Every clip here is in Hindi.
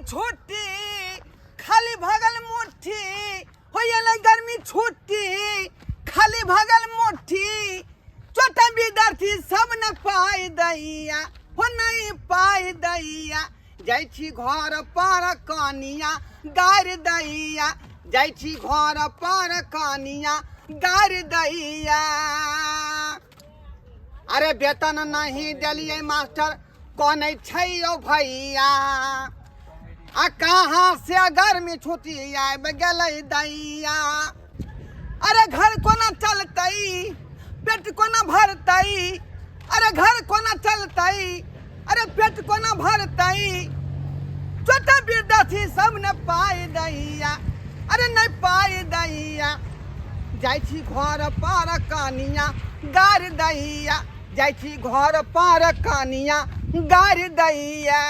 छुट्टी खाली भगल मुट्ठी हो गर्मी छुट्टी खाली भगल मुट्ठी छोटा विद्यार्थी सब न पाई दैया हो नहीं पाई दैया जाइ छी घर पर कनिया गार दैया जाइ छी घर पर कनिया गार दैया अरे वेतन नहीं दिलिए मास्टर कौन छै भैया आ कहाँ से गर्मी छुट्टी आब गई दैया अरे घर कोना चलतई पेट कोना भरतई अरे घर कोना चलतई अरे पेट कोना भरतई छोटा विद्यार्थी सब न पाई दैया अरे नहीं पाई दैया जाइ छी घर पर कनिया गार दैया जाइ छी घर पर कनिया गार दैया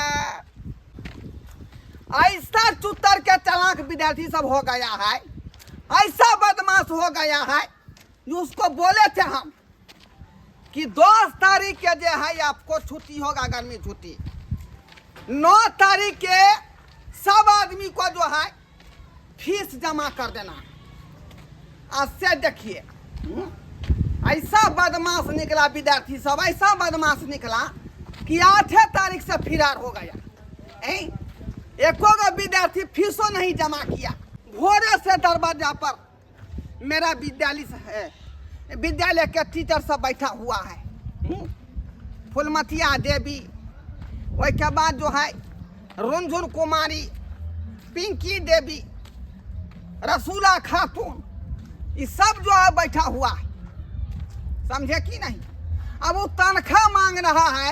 ऐसा चुतर के चालाक विद्यार्थी सब हो गया है ऐसा बदमाश हो गया है उसको बोले थे हम कि 10 तारीख के जो है आपको छुट्टी होगा गर्मी छुट्टी 9 तारीख के सब आदमी को जो है फीस जमा कर देना आज से देखिए ऐसा बदमाश निकला विद्यार्थी सब ऐसा बदमाश निकला कि 8 तारीख से फरार हो गया एको विद्यार्थी फीसों नहीं जमा किया भोरे से दरवाजा पर मेरा विद्यालय के टीचर सब बैठा हुआ है फुलमतिया देवी वही के बाद जो है रुनझुन कुमारी पिंकी देवी रसूला खातून ये सब जो है बैठा हुआ है समझे कि नहीं अब वो तनख्वाह मांग रहा है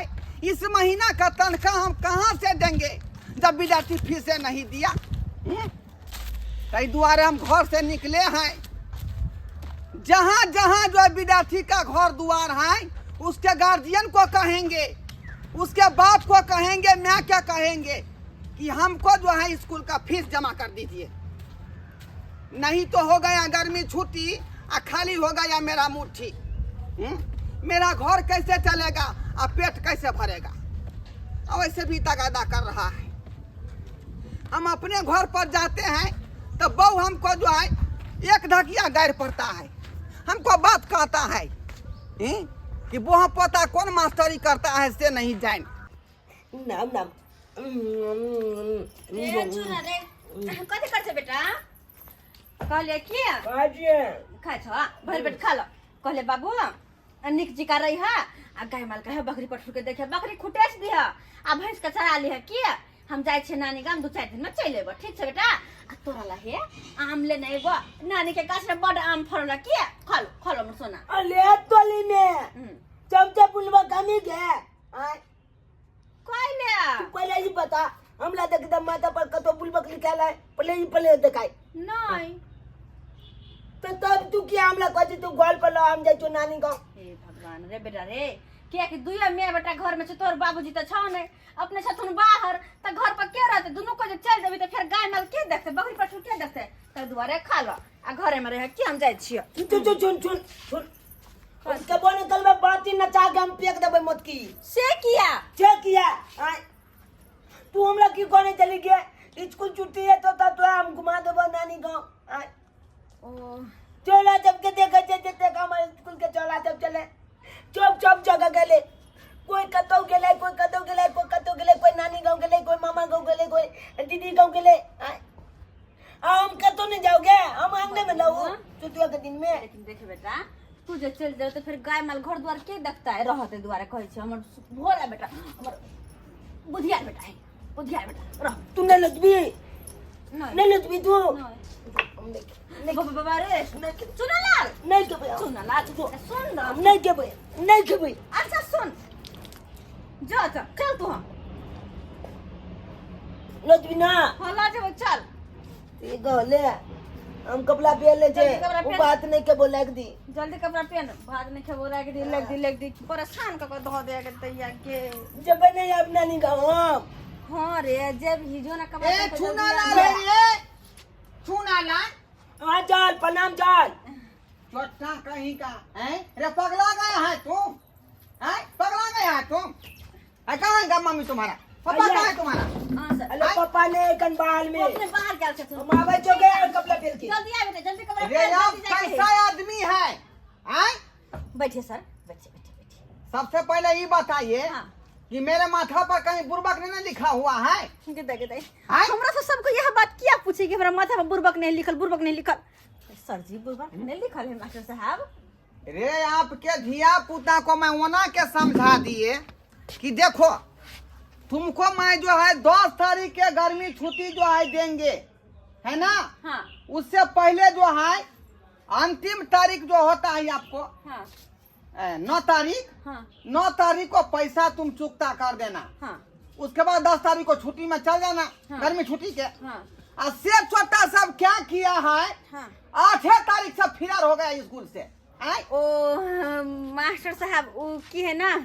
इस महीना का तनख्वाह हम कहाँ से देंगे जब विद्यार्थी फीस नहीं दिया कई द्वारे हम घर से निकले हैं जहाँ जहाँ जो विद्यार्थी का घर द्वार है उसके गार्जियन को कहेंगे उसके बाप को कहेंगे मैं क्या कहेंगे कि हमको जो है स्कूल का फीस जमा कर दीजिए नहीं तो हो गया गर्मी छुट्टी और खाली हो गया मेरा मुट्ठी मेरा घर कैसे चलेगा और पेट कैसे भरेगा और वैसे भी तगादा कर रहा है हम अपने घर पर जाते हैं तो बहू हमको जो है एक ढकिया गायर पड़ता है हमको बात कहता है कि वो पोता कौन मास्टरी करता है से नहीं जान नाम नाम कथी कर बेटा कहले कि खा छ भर पेट खा लो कहले बाबू निक जी का रही है आ गाय माल का बकरी पठुर के देखे बकरी खुटेस दिह आ भैंस के चरा ली है कि हम जाए छे नानी गाम 2-4 दिन में चल एबो ठीक छे बेटा आ तोरा ला हे आम ले नहीं एबो नानी के गाछ में बड़ आम फरला कि खा लो मोर सोना अले तोली में चमचा पुलवा कमी के कहले पहले ही पता हमला देख दम माथा पर कतो बुलबक लिखाला है पहले देखाई नहीं तो तब तू क्या हमला कहती तू गोल पर हम जाई तो नानी गांव हे भगवान रे बेटा रे क्या कि दुइया मैं बेटा घर में छ तोर बाबूजी त छ नै अपने छथुन बाहर त घर पर के रहते दोनों को जब चल देबी त फिर गाय माल के देखते बकरी पठुर के देखते त दुआरे खा लो आ घरे में रह के हम जाय छियो सुन उसके बोने कल में बात ही नचा के हम फेंक देबे मत की से किया तू हमरा की कोने चली गए स्कूल छुट्टी है तो हम घुमा देबो नानी गांव ओ चला जब के देखे जते हमारे स्कूल के चला जब चले चुप जगह गेले कोई कतो गेले कोई नानी गांव गेले कोई मामा गांव गेले कोई दीदी गांव गेले हम कतो नहीं जाओगे हम आंगने में लाओ छुट्टियों के दिन में लेकिन देखे बेटा तू जे चल जाओ तो फिर गाय माल घर द्वार के देखता है रहते द्वारे कहै छै हमर भोला बेटा हमर बुधिया बेटा रह तू नहीं लजबी तू बाबा रे सुनलाल नहीं के भैया सुन नहीं के भैया अच्छा सुन जा चल तू हम लजबी ना होला जे चल ये गले हम कपड़ा पहन ले जे वो बात नहीं के बोला दी जल्दी कपड़ा पहन भात नहीं खेबो रख दी लग दी परेशान क धो दे के तैयार के जब नहीं अपना नहीं गाँव हां रे जब हिजो ना कपड़ा ए छूना ला हाँ चाल प्रणाम चाल छोटा कहीं का है रे पगला गया है तुम है कहाँ है मम्मी तुम्हारा पापा कहाँ है तुम्हारा हां सर हेलो पापा नहीं कन बाल में अपने बाहर क्या चल हम आवे जो गए कपड़ा पहन के जल्दी आ बेटा जल्दी कपड़ा रे आप जल्दी जाके। कैसा आदमी है आय बैठिए सर बैठिए सबसे पहले ये बताइए हाँ कि मेरे माथा पर कहीं बुर्बक नहीं लिखा हुआ है। गदा हाँ? हमरा से सबको यह बात क्या पूछे कि हमरा माथा पर बुर्बक नहीं लिखल सर जी बुर्बक नहीं लिखल है मास्टर साहब। रे आपके धिया पुता को मैं ओना के समझा दिए कि देखो तुमको मैं जो है 10 तारीख के गर्मी छुट्टी जो है देंगे है ना। हाँ उससे पहले जो है अंतिम तारीख जो होता है आपको हाँ 9 तारीख हाँ 9 तारीख को पैसा तुम चुकता कर देना। हाँ उसके बाद 10 तारीख को छुट्टी में चल जाना। हाँ। गर्मी छुट्टी के हाँ और से छोटा सब क्या किया है हाँ 8 तारीख से फिरार हो गया स्कूल से। आय? ओ मास्टर साहब वो की है ना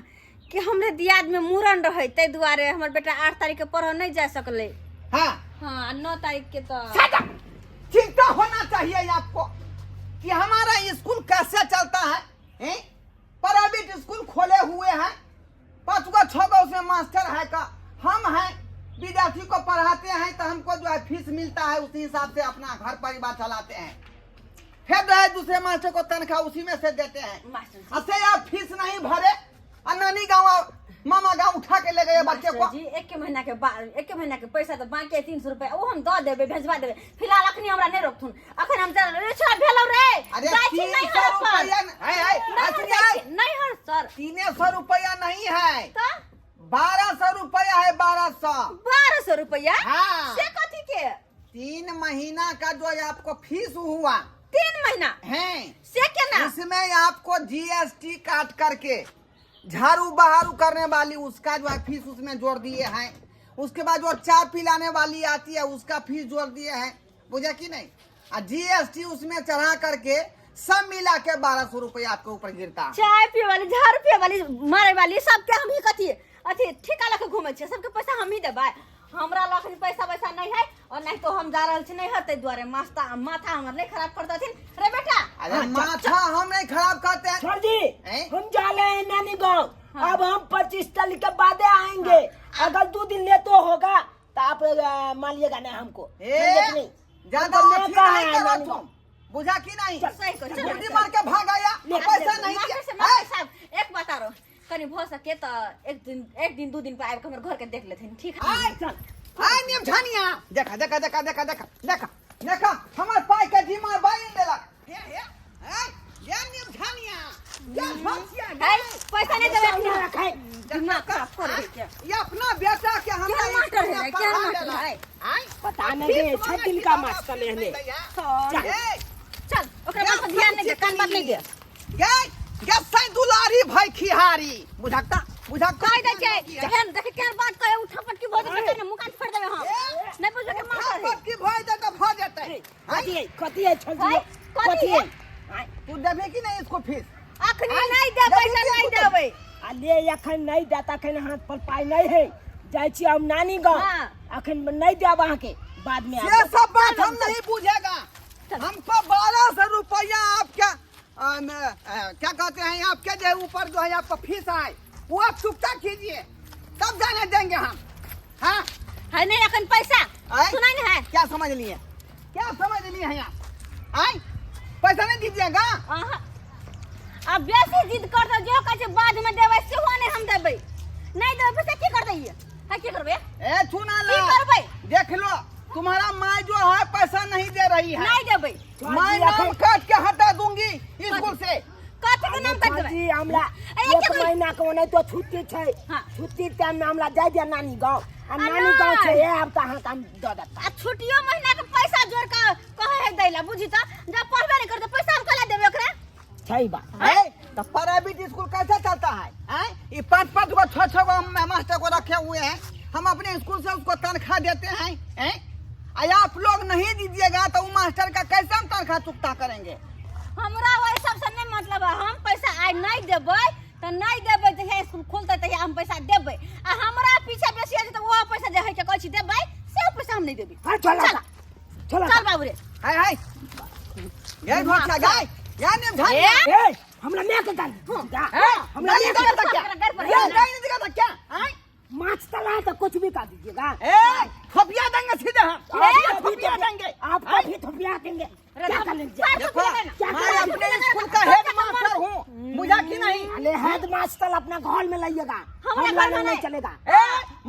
कि हमरे दियाद में मूरन रहे ते दुआरे हमर बेटा 8 तारीख के पढ़ नहीं जा सकले। हाँ हाँ 9 तारीख के तो चिंता होना चाहिए आपको कि हमारा स्कूल कैसे चलता है। प्राइवेट स्कूल खोले हुए हैं 5 गो 6 गो उसमें मास्टर है का हम हैं विद्यार्थी को पढ़ाते हैं तो हमको जो है फीस मिलता है उसी हिसाब से अपना घर परिवार चलाते हैं। फिर जो है दूसरे मास्टर को तनख्वाह उसी में से देते हैं। मास्टर जी ऐसे आप फीस नहीं भरे और नानी गाँव मामा गाँव उठा के ले गए बच्चे को। मास्टर जी एक के महीना के पैसा तो बाकी है 300 रुपया वो हम दे देबे भेजवा देबे फिलहाल अखनी हमरा नहीं रोकथुन अखन हम चल छोड़ा भेलो रे अरे जाइछी नहीं 300 हर रुपया नहीं हर सर 300 रुपया नहीं है का 1200 रुपया है 1200। 1200 रुपया हाँ। से कथी के 3 महीना का जो है आपको फीस हुआ 3 महीना है से के ना इसमें आपको जीएसटी काट करके झाड़ू बहारू करने वाली उसका जो है फीस उसमें जोड़ दिए हैं। उसके बाद जो चाय पिलाने वाली आती है उसका फीस जोड़ दिए हैं बुझे कि नहीं। और जीएसटी उसमें चढ़ा करके सब मिला के 1200 रुपया आपके ऊपर गिरता है। चाय पिए वाली झाड़ू पिए वाली मारे वाली सब के हम ही कथी अथी ठेका लके घूमे छे सबके पैसा हम ही देबे हमरा लखन पैसा वैसा नहीं है और नहीं तो हम जा रहल छी नहीं हते द्वारे माथा हमर नहीं खराब कर देथिन रे बेटा। अरे माथा हम नहीं खराब करते हैं सर जी हैं? हम जा रहे हैं नानी गाँव। हाँ। अब हम 25 तारीख के बाद आएंगे। अगर 2 दिन लेट तो होगा तो आप मानिएगा ना हमको समझे कि नहीं? ज्यादा हमको अथी लेकर नहीं है करो नानी तुम गाँव। बुझा कि नहीं। सही कहो, चलो, गुड्डी चलो। मार के भाग आया पैसा नहीं मास्टर से दिया। मास्टर साहब एक बात आरो कनी भ सके तो एक दिन 2 दिन पे आके हमर घर के देख लेथिन ठीक है। आय आय नियम झानिया देखा देखा देखा देखा देखा देखा देखा हमार पाई के जीमा बाइन देलक ये नियम झानिया क्या फंसिया है पैसा नहीं देबे अपने ना रखे। दिमाग खराब कर दे क्या ये अपना बेटा के हम क्या मास्टर है क्या मास्टर है आय पता नहीं 6 दिन का मास्टर लेने चल ओकरा बात पर ध्यान नहीं दे कान बात नहीं दे ये सै दुलारी भाई खिहारी बुझाता कह दे के केहन देख केहन बात कहे उठा पटकी बोल दे के मुकान फोड़ देबे हम नहीं बुझे के मास्टर है की भाई दे तो भ जेतै कथी है छल जी कथी है तू देबे कि नहीं इसको फीस अखनी नहीं दे पैसा नहीं देबे ले अखन नहीं देता अखन हाथ पर पाई नहीं है जाय छी हम नानी गाँव। हाँ। अखन नहीं देब अहाँ के बाद में ये सब बात हम नहीं पूछेगा हमको 1200 रुपया आपका क्या कहते हैं आपके जो ऊपर जो है आपका फीस आए वो आप चुकता कीजिए तब जाने देंगे हम। हाँ है नहीं अखन पैसा आय? सुनाई नहीं है क्या समझ लिए हैं आप आए पैसा नहीं दीजिएगा। आहा। अब बेसी जिद कर दो जो कहे बाद में देबे सेहो नहीं हम देबे नहीं देबे पैसा की कर दइए है की करबे ए सुना की लो करबे देख लो तुम्हारा माँ जो है पैसा नहीं दे रही है नहीं देबे मैं नाम काट के हटा दूंगी स्कूल से। कथी के नाम कर देबे जी हमरा अरे एक क्या करी? महीना के नहीं तो छुट्टी छै। हाँ। छुट्टी टाइम में हमरा जाय दिया नानी गाँव। आ नानी गाँव नहीं। छै ये अब तो अहाँ काम दे देता। आ छुट्टियो महीना के पैसा जोड़ के कहे है दैला बुझी त जब पढ़बे नहीं करते पैसा हम कला देबे ओकरा सही बात है तो प्राइवेट स्कूल कैसे चलता है ये 5-5 गो 6-6 गो मास्टर को रखे हुए हैं हम अपने स्कूल से उसको तनख्वाह देते हैं आप लोग नहीं दीजिएगा तो वो मास्टर का कैसे हम तनख्वाह चुकता करेंगे। हमरा वही सब से नहीं मतलब है हम पैसा आज नहीं देबे तो नहीं देबे जहिया स्कूल खोलते तहिया हम पैसा देबे आ हमरा पीछे बेसी है तो वो पैसा जे है के कहै छी देबे से पैसा हम नहीं देबी। हाँ, चल चल बाबू रे हाय ये घोटा गाय या ने भाई ए हमरा ले के गाल हमरा ले के दिखा क्या ये नहीं दिखा क्या माछ तला तो कुछ भी कर दीजिएगा। ए खपिया देंगे ब्याह देंगे अरे क्या देखो, कर लेंगे देखो मैं अपने स्कूल का हेड मास्टर हूँ, बुझा कि नहीं? अरे हेड मास्टर अपना घर में लाइएगा, हमारे हम घर में नहीं नहीं। चलेगा।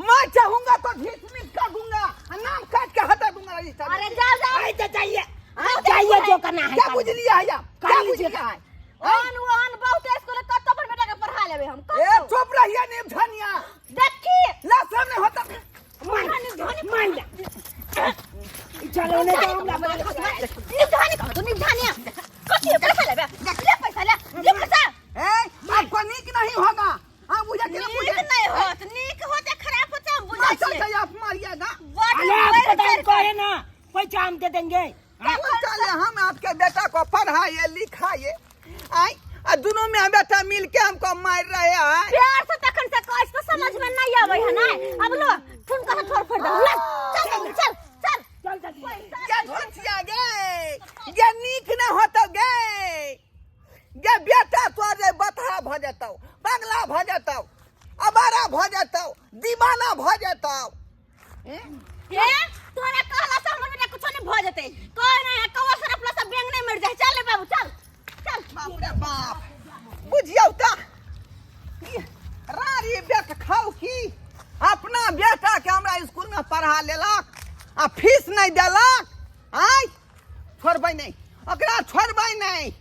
मैं चाहूंगा तो ढीठ कर दूंगा, नाम काट के हटा दूंगा रजिस्टर। अरे जाओ जाओ आए तो चाहिए चाहिए जो करना है क्या कर बुझ लीजिए। लिया है आप? क्या कर बुझ लीजिए। लिया है? अन बहुत स्कूल कत्तो पर बेटा के पढ़ा लेबे हम ए चुप रहिए नीम धनिया, देखी ला सामने होता। मान जा चलो नहीं तो हम निधानी कहो तो निधानी कथि पैसा लेबे ले पैसा ले पैसा आपको नीक नहीं होगा। हाँ बुझा कि नहीं? नीक नहीं होत नीक होते खराब होते हम बुझा अच्छा छी अच्छा आप मारिएगा। अरे आपको टाइम को है ना पैसा हम दे देंगे। चले हम आपके बेटा को पढ़ाए लिखाए आई दोनों में बेटा मिल के हमको मार रहे हैं। प्यार से तखन से कह इसको समझ में नहीं आवे है ना अब लो तुम कहां छोड़ फोड़ दो ले चल चल चल चल जल्दी क्या धोतिया गे ये नीक न होतो गे ये बेटा तोरे बतहा भ जतौ, पगला भ जतौ, अबारा भ जतौ, दीवाना भ जतौ। ए तोरा कहला से हमर बेटा कुछ नहीं भ जते कोई नहीं कवा सर अपना सब बैंग नहीं मर जाए चल रे बाबू चल चल बाप रे बाप बुझियौ त रारी बेट खाऊ की अपना बेटा के हमरा स्कूल में पढ़ा लेलक आ फीस नहीं देलक। आई छोड़बै नहीं, ओकरा छोड़बै नहीं।